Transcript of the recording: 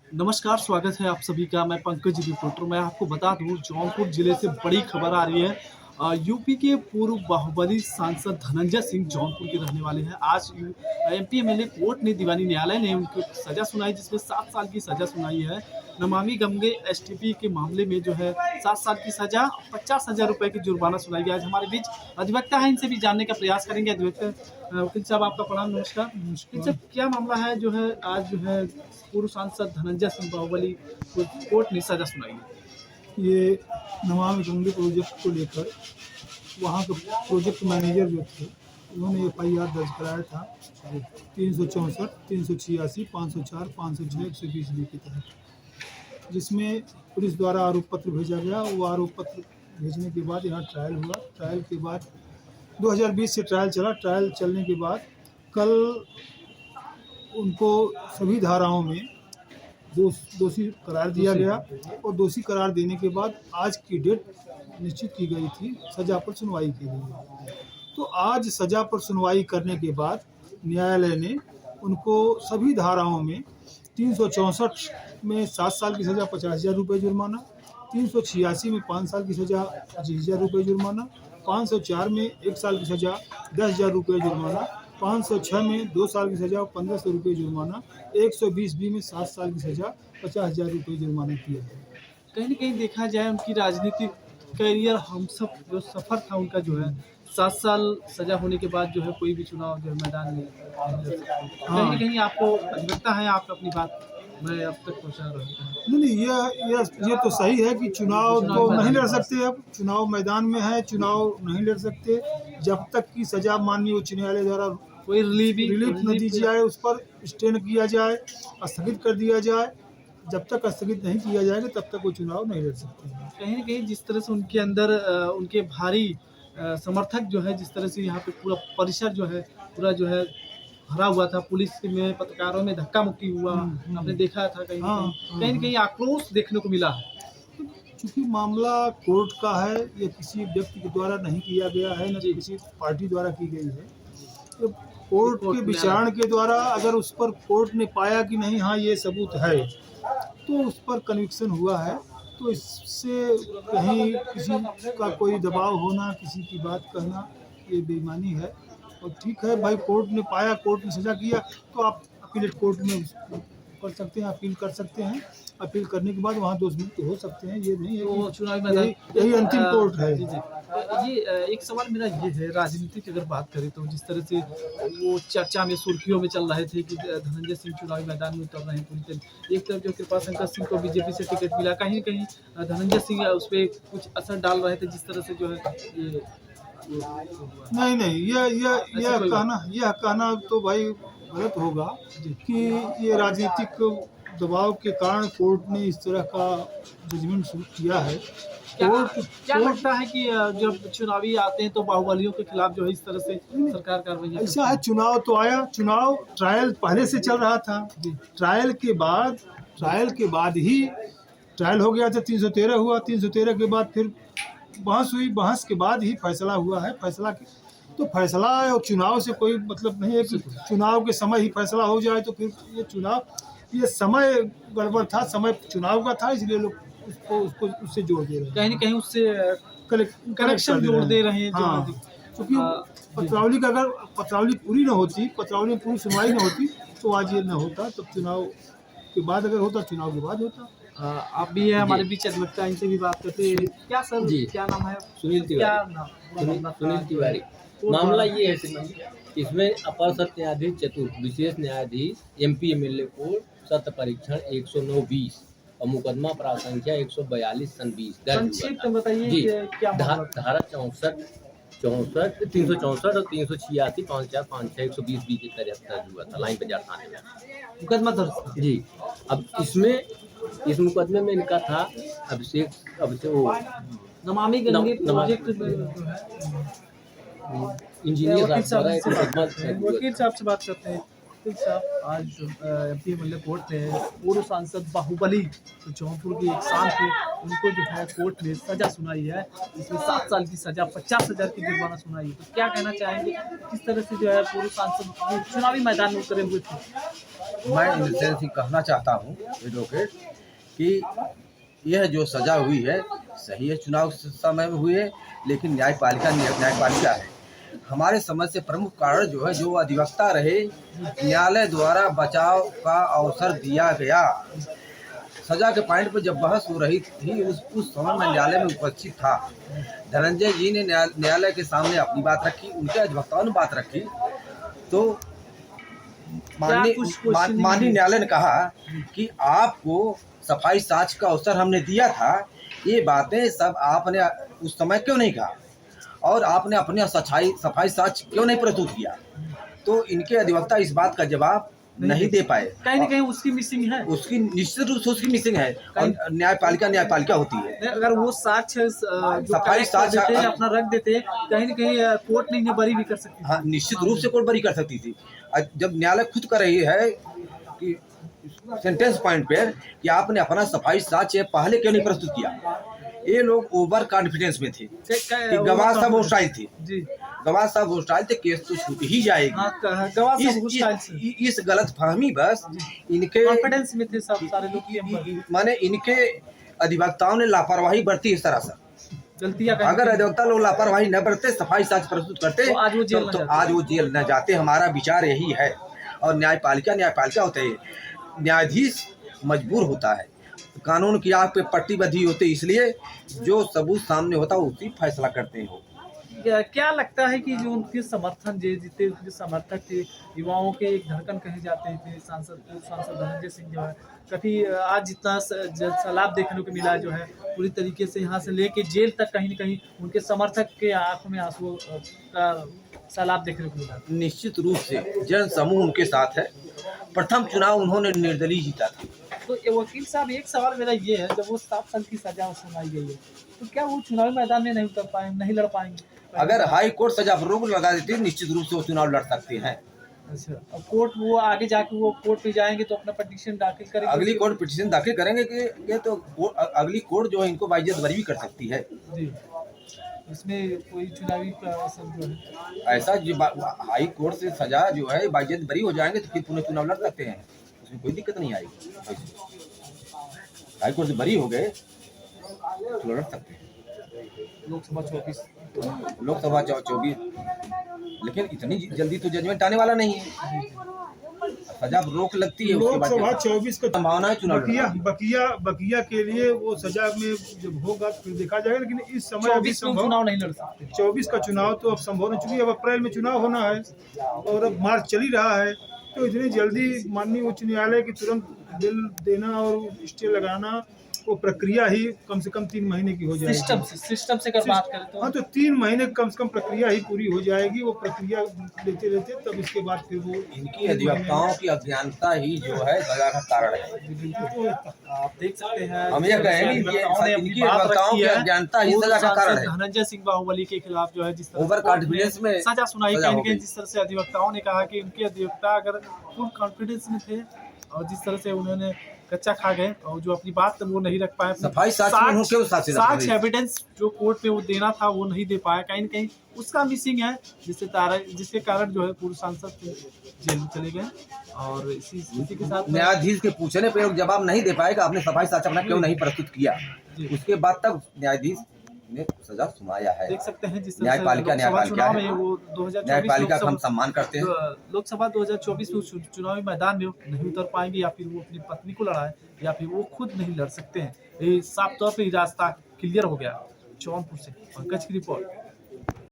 नमस्कार, स्वागत है आप सभी का। मैं पंकज रिपोर्टर। मैं आपको बता दूँ, जौनपुर ज़िले से बड़ी खबर आ रही है। यूपी के पूर्व बाहुबली सांसद धनंजय सिंह जौनपुर के रहने वाले हैं। आज एमपी एमएलए कोर्ट ने, दीवानी न्यायालय ने उनको सज़ा सुनाई, जिसमें 7 साल की सज़ा सुनाई है। नमामि गंगे एसटीपी के मामले में जो है 7 साल की सज़ा, 50,000 रुपये की जुर्माना सुनाई गया। आज हमारे बीच अधिवक्ता है, इनसे भी जानने का प्रयास करेंगे। अधिवक्ता वकील साहब, आपका प्रणाम, नमस्कार। वकील साहब, क्या मामला है जो है आज जो है पूर्व सांसद धनंजय सिंह बाहुबली को कोर्ट ने सजा सुनाई है? ये नमामि गंगे प्रोजेक्ट को लेकर वहाँ के प्रोजेक्ट मैनेजर जो थे, उन्होंने एफआईआर दर्ज कराया था 364, 386, 504, 506, 120 के तहत, जिसमें पुलिस द्वारा आरोप पत्र भेजा गया। वो आरोप पत्र भेजने के बाद यहाँ ट्रायल हुआ। ट्रायल के बाद 2020 से ट्रायल चला। ट्रायल चलने के बाद कल उनको सभी धाराओं में दोषी करार दिया गया और दोषी करार देने के बाद आज की डेट निश्चित की गई थी सज़ा पर सुनवाई के लिए। तो आज सज़ा पर सुनवाई करने के बाद न्यायालय ने उनको सभी धाराओं में 364 में 7 साल की सज़ा 50,000 रुपये जुर्माना, 386 में 5 साल की सज़ा 25,000 रुपये जुर्माना, 504 में 1 साल की सज़ा 10,000 रुपये जुर्माना, 506 में 2 साल की सज़ा 1,500 रुपये जुर्माना, 120B में 7 साल की सज़ा 50,000 रुपये जुर्माना किया है। कहीं न कहीं देखा जाए, उनकी राजनीतिक करियर, हम सब जो सफ़र था उनका जो है 7 साल सज़ा होने के बाद जो है कोई भी चुनाव जो है मैदान में नहीं लड़ सकते। कहीं न कहीं आपको अधिवक्ता हैं, आप अपनी बात मैं अब तक पहुँचा रहा हूँ। नहीं, ये तो सही है कि चुनाव तो नहीं लड़ सकते। अब चुनाव मैदान में है, चुनाव नहीं लड़ सकते जब तक कि सज़ा माननीय उच्च न्यायालय द्वारा कोई रिलीफ न दी जाए, उस पर स्टे किया जाए, स्थगित कर दिया जाए। जब तक स्थगित नहीं किया जाएगा तब तक वो चुनाव नहीं लड़ सकते हैं। कहीं न कहीं जिस तरह से उनके अंदर उनके भारी समर्थक जो है, जिस तरह से यहाँ पे पूरा परिसर जो है पूरा जो है भरा हुआ था, पुलिस में, पत्रकारों में धक्का मुक्की हुआ, आपने देखा था। कहीं न कहीं आक्रोश देखने को मिला है। चूँकि मामला कोर्ट का है, ये किसी व्यक्ति के द्वारा नहीं किया गया है, न किसी पार्टी द्वारा की गई है। तो कोर्ट के विचारण के द्वारा अगर उस पर कोर्ट ने पाया कि नहीं, हाँ ये सबूत है, तो उस पर कन्विक्शन हुआ है। तो इससे कहीं किसी का कोई दबाव होना, किसी की बात कहना, ये बेईमानी है। और ठीक है भाई, कोर्ट ने पाया, कोर्ट ने सज़ा किया, तो आप अपीलेट कोर्ट में कर सकते हैं, अपील कर सकते हैं। अपील करने के बाद वहाँ दोषमुक्त हो सकते हैं। ये नहीं है तो कि चुनावी मैदान यही अंतिम कोर्ट है। जी, जी। ये एक सवाल मेरा ये है, राजनीति की अगर बात करें तो जिस तरह से वो चर्चा में, सुर्खियों में चल रहे थे कि धनंजय सिंह चुनावी मैदान में उतर रहे हैं पूरी तरह। एक तरफ जो कृपाशंकर सिंह को बीजेपी से टिकट मिला, कहीं न कहीं धनंजय सिंह उस पे कुछ असर डाल रहे थे, जिस तरह से जो है ये नहीं, यह कहना तो भाई गलत होगा कि ये राजनीतिक दबाव के कारण कोर्ट ने इस तरह का जजमेंट किया है। क्या लगता है कि जब चुनावी आते हैं तो बाहुबलियों के खिलाफ जो है इस तरह से सरकार कार्रवाई ऐसा है, चुनाव तो आया, चुनाव ट्रायल पहले से चल रहा था। ट्रायल के बाद ही ट्रायल हो गया था, 313 हुआ, 313 के बाद फिर बहस हुई, बहस के बाद ही फैसला हुआ है। तो फैसला और चुनाव से कोई मतलब नहीं है कि चुनाव के समय ही फैसला हो जाए। तो फिर ये समय गड़बड़ था, समय चुनाव का था, इसलिए लोग उसको उससे जोड़ दे रहे हैं। कहीं न कहीं उससे कनेक्शन जोड़ दे रहे हैं। हाँ, क्योंकि पत्रावली का अगर पत्रावली पूरी न होती, पत्रावली में पूरी सुनवाई न होती, तो आज ये न होता। तब चुनाव के बाद अगर होता, चुनाव के बाद होता। आप भी है हमारे बीच अधिवक्ता, इनसे भी बात करते हैं। क्या सर, क्या नाम है? सुनील तिवारी। मामला ये है श्रीमान, इसमें अपर सत्र न्यायाधीश चतुर्थ विशेष न्यायाधीश एमपी एमएलए कोर्ट सत्य परीक्षण 109-20 और मुकदमा प्राप्त संख्या 142/20 दर्ज हुआ। बताइए क्या धारा 64, 364 और 386, 54, 56, 120B के तहत दर्ज हुआ था। लाइन बाजार थाने में मुकदमा दर्ज जी। अब इस मुकदमे में इनका था अभिषेक वो नमामि गंगे प्रोजेक्ट इंजीनियर साहब। वकील साहब से बात करते हैं। वकील साहब, आज एमपी एमएलए कोर्ट ने पूर्व सांसद बाहुबली तो जौनपुर की एक शान थी, उनको जो है कोर्ट ने सजा सुनाई है। इसमें 7 साल की सजा, 50,000 की जुर्माना सुनाई है। तो क्या कहना चाहेंगे, किस तरह से जो है पूर्व सांसद चुनावी मैदान में उतरे हुए थे? मैं इनसे कहना चाहता हूँ एडवोकेट कि यह जो सजा हुई है सही है, चुनाव समय में हुई है, लेकिन न्यायपालिका है। हमारे समझ से प्रमुख कारण जो है, जो अधिवक्ता रहे, न्यायालय द्वारा बचाव का अवसर दिया गया। सजा के पॉइंट पर जब बहस हो रही थी उस समय मैं न्यायालय में उपस्थित था। धनंजय जी ने न्यायालय के सामने अपनी बात रखी, उनके अधिवक्ताओं ने बात रखी, तो माननीय न्यायालय ने कहा कि आपको सफाई साक्ष्य का अवसर हमने दिया था, ये बातें सब आपने उस समय क्यों नहीं कहा और आपने अपने सफाई साक्ष्य क्यों नहीं प्रस्तुत किया। तो इनके अधिवक्ता इस बात का जवाब नहीं दे पाए। कहीं ना कहीं उसकी मिसिंग है, उसकी निश्चित रूप से उसकी मिसिंग है। और न्यायपालिका होती है। अगर वो साक्ष्य सफाई साक्ष्य अपना रख देते, कहीं ना कहीं कोर्ट नहीं बरी भी कर सकती। हाँ, निश्चित रूप से कोर्ट बरी कर सकती थी। जब न्यायालय खुद कर रही है कि सेंटेंस पॉइंट पे कि आपने अपना सफाई साक्ष्य पहले क्यों नहीं प्रस्तुत किया, ये लोग ओवर कॉन्फिडेंस में थे कि गवाह सब होस्टाइल थे। गवाह सब होस्टाइल थे, केस तो छूट ही जाएगी। इस गलत फहमी बस इनके कॉन्फिडेंस में थे सब सारे लोग, माने इनके अधिवक्ताओं ने लापरवाही बरती इस तरह से। गलतियां अगर अधिवक्ता लोग लापरवाही न बरते, सफाई साक्ष्य प्रस्तुत करते, तो आज वो जेल न जाते। हमारा विचार यही है। और न्यायपालिका होते है, न्यायाधीश मजबूर होता है, कानून की आग पे पट्टी बंधी होती, इसलिए जो सबूत सामने होता है उसी फैसला करते हो। क्या लगता है कि जो उनके समर्थन जितने उनके समर्थक थे, युवाओं के एक धड़कन कहे जाते थे, सांसद धनंजय सिंह जो है, कभी आज जितना सैलाब देखने को मिला जो है, पूरी तरीके से यहाँ से लेके जेल तक कहीं न कहीं उनके समर्थक के आंखों में आंसू का सैलाब देखने को मिला। निश्चित रूप से जन समूह उनके साथ है। प्रथम चुनाव उन्होंने निर्दलीय जीता था। तो वकील साहब, एक सवाल मेरा ये है, जब वो 7 साल की सजा सुनाई गई है, तो क्या वो चुनावी मैदान में नहीं लड़ पाएंगे? अगर हाई कोर्ट सजा पर रोक लगा देती है, निश्चित रूप से वो चुनाव लड़ सकते हैं। अच्छा, अब कोर्ट वो आगे जाके वो कोर्ट पे जाएंगे तो अपना पिटीशन दाखिल करेंगे? अगली कोर्ट पिटीशन दाखिल करेंगे कि ये तो अगली कोर्ट जो है इनको बाइज्जत बरी भी कर सकती है। जी, इसमें कोई चुनावी असर जो है ऐसा जो हाई कोर्ट से सजा जो है बाइज्जत बरी हो जाएंगे तो फिर पुनः चुनाव लड़ सकते हैं, उसमें कोई दिक्कत नहीं आएगी। हाई कोर्ट से बरी हो गए तो लड़ सकते हैं। लोकसभा 24, लेकिन इतनी जल्दी तो जजमेंट आने वाला नहीं है। सजा रोक लगती है, लोकसभा 24 का संभावना है चुनाव बकिया के लिए वो सजा में जब होगा फिर देखा जाएगा। लेकिन इस समय अभी चुनाव नहीं लड़ सकते। 24 का चुनाव तो अब संभव नहीं, चुकी अब अप्रैल में चुनाव होना है और अब मार्च चल ही रहा है। तो इतनी जल्दी माननीय उच्च न्यायालय की तुरंत बिल देना और स्टे लगाना, वो प्रक्रिया ही कम से कम 3 महीने की हो जाएगी। सिस्टम से अगर बात करें तो हाँ, तो 3 महीने कम से कम प्रक्रिया ही पूरी हो जाएगी। वो प्रक्रिया लेते लेते तब इसके बाद फिर वो इनकी अधिवक्ताओं की अज्ञानता ही जो है सजा का कारण है। आप देख सकते हैं, हम ये कहेंगे कि इनकी अधिवक्ताओं की अज्ञानता ही सजा का कारण है। धनंजय सिंह बाहुबली के खिलाफ जो है जिस तरह ओवर कॉन्फिडेंस में सजा सुनाई, कहीं जिस तरह से अधिवक्ताओं ने कहा कि उनके अधिवक्ता अगर फुल कॉन्फिडेंस में थे और जिस तरह से उन्होंने कच्चा खा गए और जो अपनी बात वो नहीं रख पाए, सफाई साक्ष्य एविडेंस जो कोर्ट में वो देना था वो नहीं दे पाया, कहीं न कहीं उसका मिसिंग है, जिसके कारण जो है पूर्व सांसद जेल में चले गए। और इसी के साथ न्यायाधीश के पूछने पर जवाब नहीं दे पाएगा, आपने सफाई साक्ष्य अपना क्यों नहीं प्रस्तुत किया, उसके बाद तक न्यायाधीश ने सजा सुनाया है। देख सकते हैं जिस न्यायपालिका में वो 2024 न्यायपालिका का हम सम्मान करते हैं। लोकसभा 2024 में चुनावी मैदान में नहीं उतर पाएंगे, या फिर वो अपनी पत्नी को लड़ाए, या फिर वो खुद नहीं लड़ सकते हैं। ये साफ तौर पे रास्ता क्लियर हो गया। जौनपुर से पंकज की रिपोर्ट।